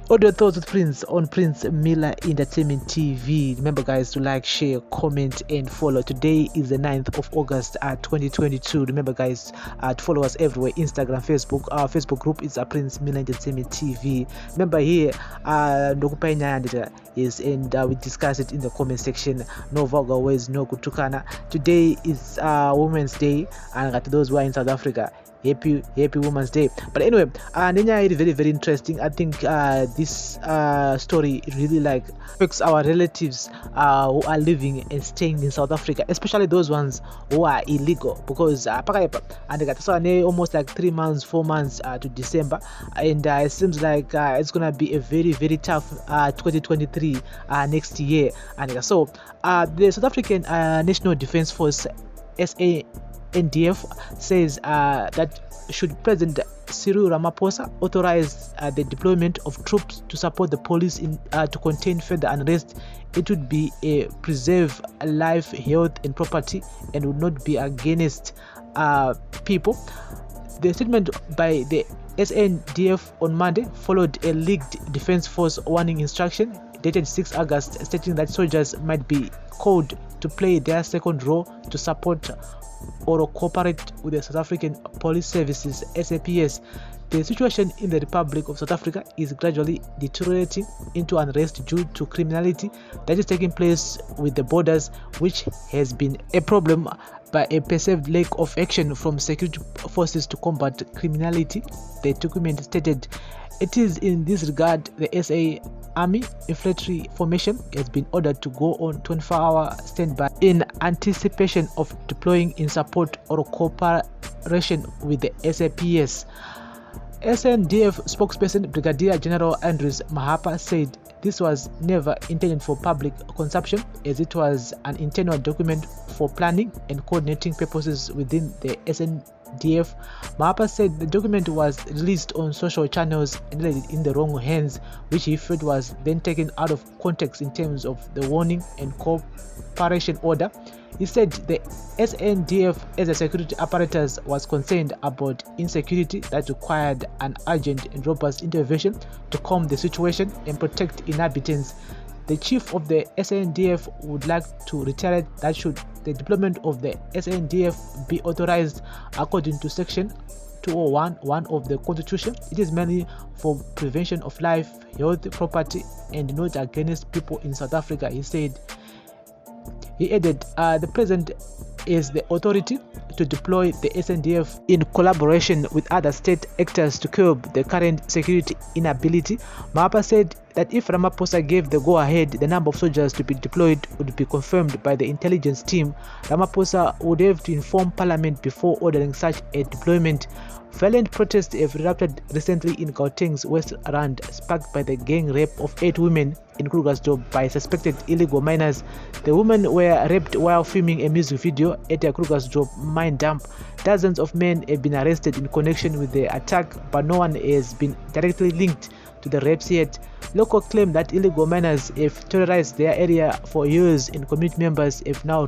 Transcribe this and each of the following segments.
Audio thoughts with Prince on Prince Miller Entertainment TV. Remember, guys, to like, share, comment, and follow. Today is the 9th of August 2022. Remember, guys, to follow us everywhere: Instagram, Facebook. Our Facebook group is Prince Miller Entertainment TV. Remember, here, yes, and we discuss it in the comment section. No vulgar words, no kutukana. Today is Women's Day, and to those who are in South Africa, happy Women's Day. But anyway, Nenya is very, very interesting. I think this story really affects our relatives who are living and staying in South Africa, especially those ones who are illegal, because and they got almost 3 months, 4 months to December, and it seems like it's gonna be a very, very tough 2023 next year. And so the South African National Defence Force, SANDF, says that should President Cyril Ramaphosa authorize the deployment of troops to support the police to contain further unrest, it would be a preserve life, health, and property, and would not be against people. The statement by the SANDF on Monday followed a leaked Defence Force warning instruction dated 6 August stating that soldiers might be called to play their second role to support or cooperate with the South African Police Services, SAPS. The situation in the Republic of South Africa is gradually deteriorating into unrest due to criminality that is taking place with the borders, which has been a problem by a perceived lack of action from security forces to combat criminality, the document stated. It is in this regard the SA Army Infantry Formation has been ordered to go on 24-hour standby in anticipation of deploying in support or cooperation with the SAPS. SANDF spokesperson Brigadier General Andrews Mahapa said this was never intended for public consumption, as it was an internal document for planning and coordinating purposes within the SANDF. Mahapa said the document was released on social channels and landed in the wrong hands, which he felt was then taken out of context in terms of the warning and cooperation order. He said the SANDF as a security apparatus was concerned about insecurity that required an urgent and robust intervention to calm the situation and protect inhabitants. The chief of the SANDF would like to reiterate that should the deployment of the SANDF be authorized according to Section 201(1) of the Constitution, it is mainly for prevention of life, health, property, and not against people in South Africa, he said. He added, the President is the authority to deploy the SANDF in collaboration with other state actors to curb the current security inability. Mahapa said that if Ramaphosa gave the go-ahead, the number of soldiers to be deployed would be confirmed by the intelligence team. Ramaphosa would have to inform Parliament before ordering such a deployment. Violent protests have erupted recently in Gauteng's West Rand, sparked by the gang rape of 8 women in Krugersdorp by suspected illegal miners. The women were raped while filming a music video at a Krugersdorp mine dump. Dozens of men have been arrested in connection with the attack, but no one has been directly linked to the rapes yet. Local claim that illegal miners have terrorized their area for years, and community members have now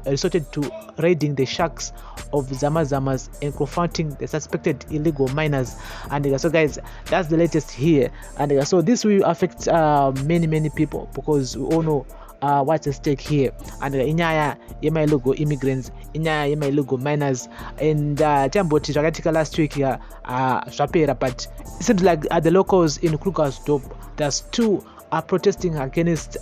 resorted to raiding the shacks of Zamazamas and confronting the suspected illegal miners. And so, guys, that's the latest here. And so this will affect many people, because we all know what's at stake here. And inyaya yema illegal immigrants, inyaya yema illegal miners, and jambo tishakatika last week here but it seems like the locals in Krugersdorp, there's 2 are protesting against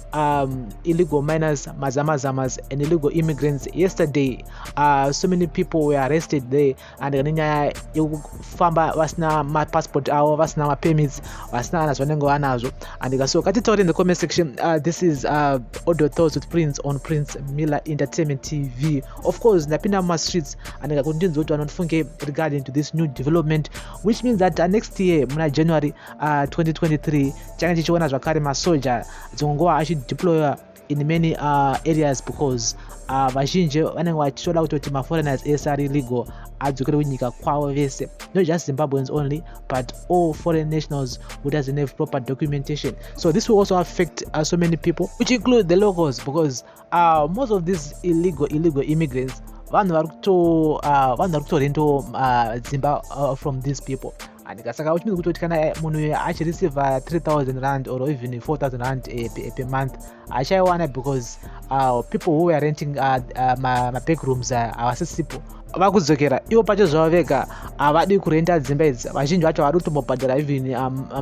illegal miners, mazamazamas, and illegal immigrants. Yesterday, so many people were arrested there, and famba wasna my passport or wasna my permits, wasna naswanengo anazo. And so katito in the comment section. This is audio thoughts with Prince on Prince Miller Entertainment TV. Of course, napinda ma streets and continue to anonfunge regarding to this new development, which means that next year, January 2023, changachi chiwana zwakare soldier zongoa actually deploy in many areas, because vazhinji vanenge vachitora kutoti maforeigners ese ari illegal adzokere kunyika kwavo vese, not just Zimbabweans only, but all foreign nationals who doesn't have proper documentation. So this will also affect so many people, which include the locals, because most of these illegal immigrants vanhu vari kutorento dzimba from these people. and saka which means kuti kana munhu achireceive 3,000 rand or even 4,000 rand per month achaiwana because people who were renting my bedrooms avasisipo vakudzokera ivo pacho zvavo vega havadi kurenta dzimba idzi vazhinji vacho vari kutombobhadhara even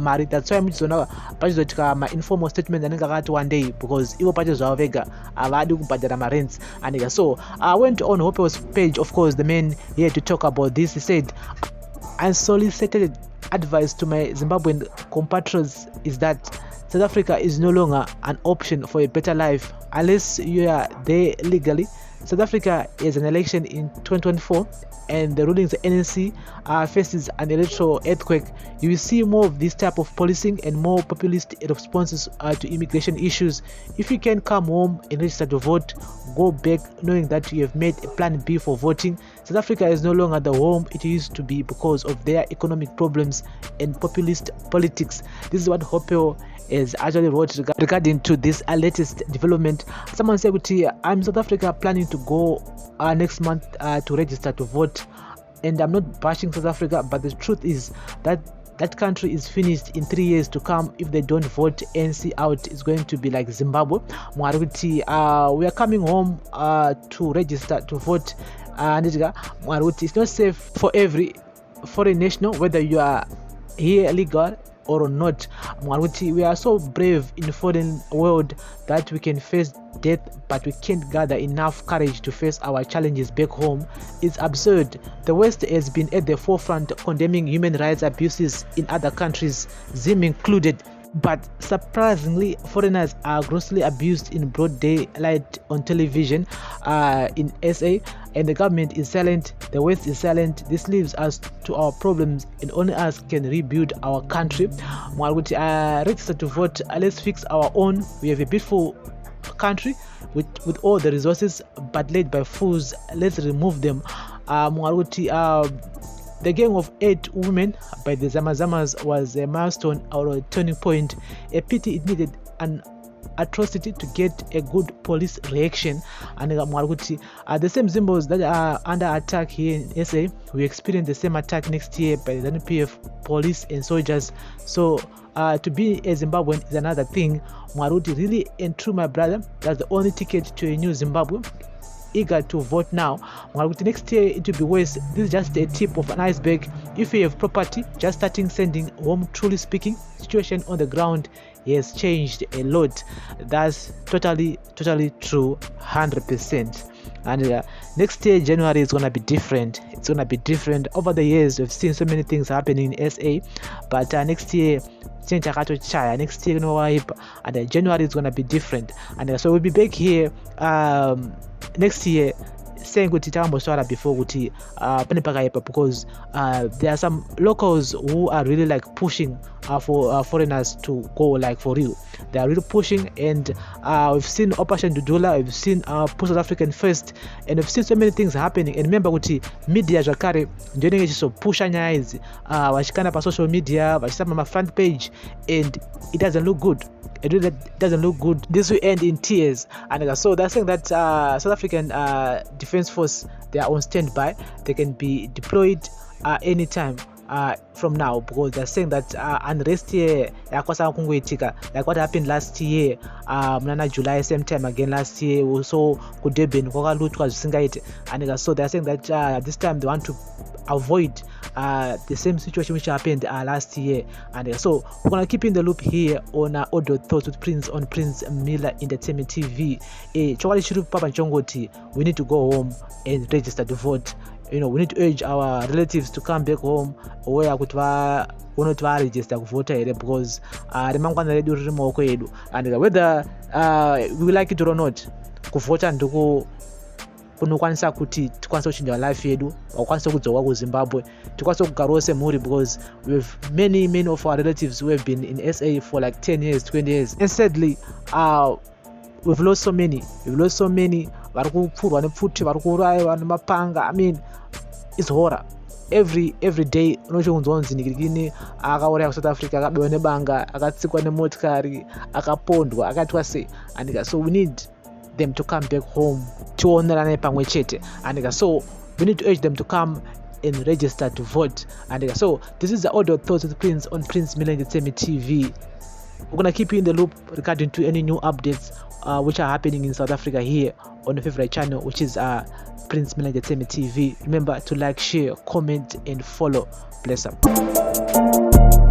mari. That's why muchizoona pachizoitika ma-informal statement anenge akati one day because ivo pacho zvavo vega havadi kubhadhara marents. And so I went on Hopewell's page. Of course, the man here to talk about this, he said, unsolicited advice to my Zimbabwean compatriots is that South Africa is no longer an option for a better life unless you are there legally. South Africa is an election in 2024 and the ruling ANC faces an electoral earthquake. You will see more of this type of policing and more populist responses to immigration issues. If you can come home and register to vote, go back knowing that you have made a plan B for voting. South Africa is no longer the home it used to be because of their economic problems and populist politics. This is what Hopewell is actually wrote regarding to this latest development. Someone said, I'm South Africa planning to go next month to register to vote, and I'm not bashing South Africa, but the truth is that that country is finished in 3 years to come. If they don't vote ANC out, it's going to be like Zimbabwe. We are coming home to register to vote. It's not safe for every foreign national, whether you are here legal or not. We are so brave in the foreign world that we can face death, but we can't gather enough courage to face our challenges back home. It's absurd. The West has been at the forefront condemning human rights abuses in other countries, Zim included. But surprisingly, foreigners are grossly abused in broad daylight on television in SA, and the government is silent, the West is silent. This leaves us to our problems, and only us can rebuild our country. Register to vote, let's fix our own. We have a beautiful country with all the resources, but led by fools. Let's remove them. The gang of 8 women by the Zamazamas was a milestone or a turning point. A pity it needed an atrocity to get a good police reaction. And the same Zimbos that are under attack here in SA, we experience the same attack next year by the NPF police and soldiers. So to be a Zimbabwean is another thing. Mwaruti, really and true, my brother, that's the only ticket to a new Zimbabwe. Eager to vote now. Next year it will be worse. This is just a tip of an iceberg. If you have property, just starting sending home. Truly speaking, situation on the ground has changed a lot. That's totally true, 100%. And next year January is gonna be different. It's gonna be different. Over the years we've seen so many things happening in SA, but next year next year and January is gonna be different. And so we'll be back here next year saying kuti tamboswara before kuti pane pakaipa, because there are some locals who are really like pushing for foreigners to go like for real. They are really pushing, and we've seen Operation Dudula, we've seen Push South African First, and we've seen so many things happening. And remember kuti media zvakare ndiyonenge ichizopusha nyaya idzi vachikanda pa social media vachisamba ma front page, and it doesn't look good. It really doesn't look good. This will end in tears. And so they're saying that South African Defense Force, they are on standby. They can be deployed anytime from now, because they're saying that unrest here like what happened last year, July same time again last year also could have been, and so they're saying that this time they want to avoid the same situation which happened last year. And so we're gonna keep in the loop here on Audio Thoughts with Prince on Prince Miller Entertainment TV. We need to go home and register to vote. We need to urge our relatives to come back home where not to register to vote, because and whether we like it or not, kuvota ndiko kunokwanisa kuti tikwanise kuchinja life yedu, wakwanisa kudzoka ku Zimbabwe, tikwanise kugarawo semhuri, because we have many of our relatives who have been in SA for like 10 years, 20 years. And sadly, we've lost so many. Vari kupfurwa nepfuti, vari kuuraiwa nemapanga. I mean, it's horror. Every day unochonzwa kunzi Nikirikini akauraya kuSouth Africa, akabewa nebanga, akatsikwa nemotikari, akapondwa, akaitwa sei. And so we need them to come back home, tionerane pamwe chete. And so we need to urge them to come and register to vote. And so this is the Audio Thoughts with Prince on Prince Milan TV. We're gonna keep you in the loop regarding to any new updates which are happening in South Africa here on the favorite channel, which is Prince Milan TV. Remember to like, share, comment, and follow. Bless up.